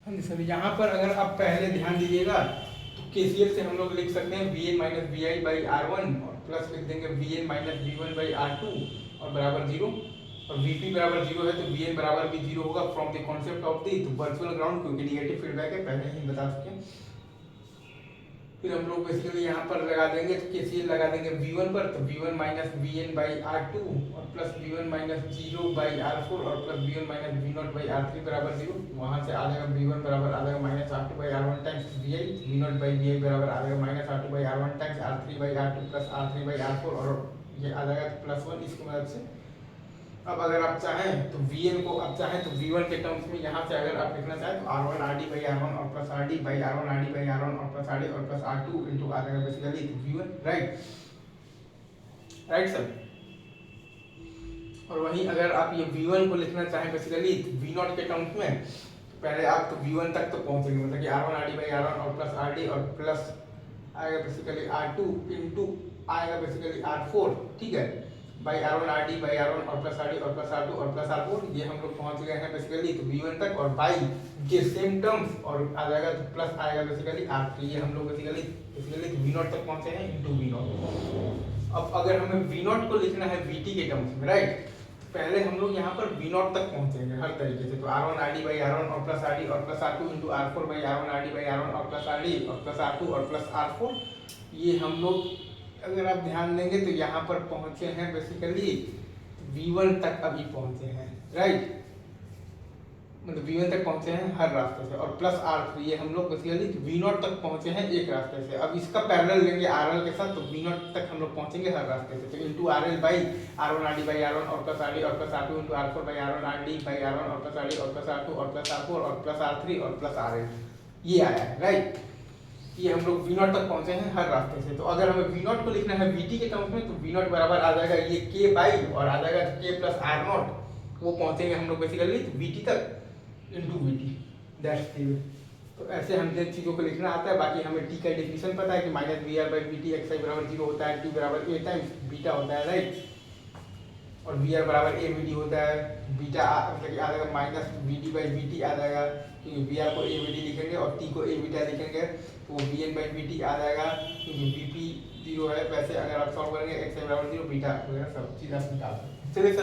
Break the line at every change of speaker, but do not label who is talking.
हाँ जी सर, यहाँ पर अगर आप पहले ध्यान दीजिएगा तो केसीएल से हम लोग लिख सकते हैं V N minus V I by are one और प्लस लिख देंगे V N minus V one by are two और बराबर जीरो। और वी पी बराबर जीरो है तो वी एन बराबर भी जीरो होगा from the concept of the virtual ground, क्योंकि निगेटिव फीडबैक है, पहले ही बता चुके हैं। फिर हम लोग बेसिकली यहाँ पर लगा देंगे तो केसीएल लगा देंगे V1 पर, तो V1 minus v n by are two और plus V1 minus zero by r four और plus V1 minus v not by r three बराबर जीरो। वहाँ से आ जाएगा V1 बराबर आ जाएगा minus r two by are one times v i, v not by v i बराबर आ जाएगा minus r two by are one times r three by are two plus r three by r four और ये आ जाएगा plus one इसकी मदद से। अब अगर आप चाहें तो Vn को आप चाहें तो V1 के टर्म्स में यहाँ से अगर आप लिखना चाहें तो R1 RD बाई R1 और plus RD by R1 RD by R1 और प्लस RD और प्लस R2 इंटू आ जाएगा basically V1, right right sir. और वहीं अगर आप ये V1 को लिखना चाहें बेसिकली V0 के टर्म्स में, तो पहले आप तो V1 तक तो पहुंचेंगे, मतलब कि R1 RD बाई R1 और प्लस RD और प्लस आएगा बेसिकली R2 इंटू आएगा बेसिकली R4, ठीक है, by R1 RD by R1 और प्लस RD और प्लस R2 और प्लस R4। ये हम लोग पहुंच गए हैं बेसिकली तो V1 तक और बाई के सेम टर्म्स और आ जाएगा तो प्लस आएगा बेसिकली R3। ये हम लोग बेसिकली V0 तक पहुंचे हैं इंटू V0। अब अगर हमें V0 को लिखना है VT के टर्म्स में, राइट, पहले हम लोग यहाँ पर V0 तक पहुंचेंगे हर तरीके से, तो R1 RD बाई R1 और प्लस RD और plus R2 into R4 by R1 RD by R1 और प्लस RD और प्लस R2 और प्लस R4। ये हम लोग अगर आप ध्यान देंगे तो यहाँ पर पहुंचे हैं बेसिकली V1 तक अभी पहुंचे हैं, राइट, मतलब V1 तक पहुंचे हैं हर रास्ते से और प्लस R3 ये हम लोग बेसिकली V0 तक पहुंचे हैं एक रास्ते से। अब इसका पैरेलल लेंगे RL के साथ तो V0 तक हम लोग पहुंचेंगे हर रास्ते से, तो into RL by R1 RD by R1 और प्लस RD और plus R2 into R4 by R1 RD by R1 और प्लस RD और प्लस R2 और प्लस R4 और प्लस R3 और प्लस RL, ये आया है, राइट। ये हम लोग V0 तक पहुंचे हैं हर रास्ते से। तो अगर हमें V0 को लिखना है VT के टर्म्स में तो V0 बराबर आ जाएगा ये K बाई और आ जाएगा K प्लस R0, वो पहुंचेंगे हम लोग बेसिकली VT तक into VT, that's the way. तो ऐसे हम जिन चीज़ों को लिखना आता है, बाकी हमें T का डेफिनेशन पता है कि minus v r by v t x i बराबर जीरो होता है, T बराबर ए टाइम्स बीटा होता है, राइट, और वी आर बराबर ए वी डी होता है, बीटा मतलब कि आ जाएगा minus v d by v t आ जाएगा, क्योंकि वी आर को ए वी डी लिखेंगे और टी को ए बीटा लिखेंगे तो वो v n by v t आ जाएगा, क्योंकि वी पी जीरो है। वैसे अगर आप सॉल्व करेंगे एक्स आई बराबर जीरो बीटा वगैरह सब चीज़ आप निकाल सकते हैं। चलिए सर।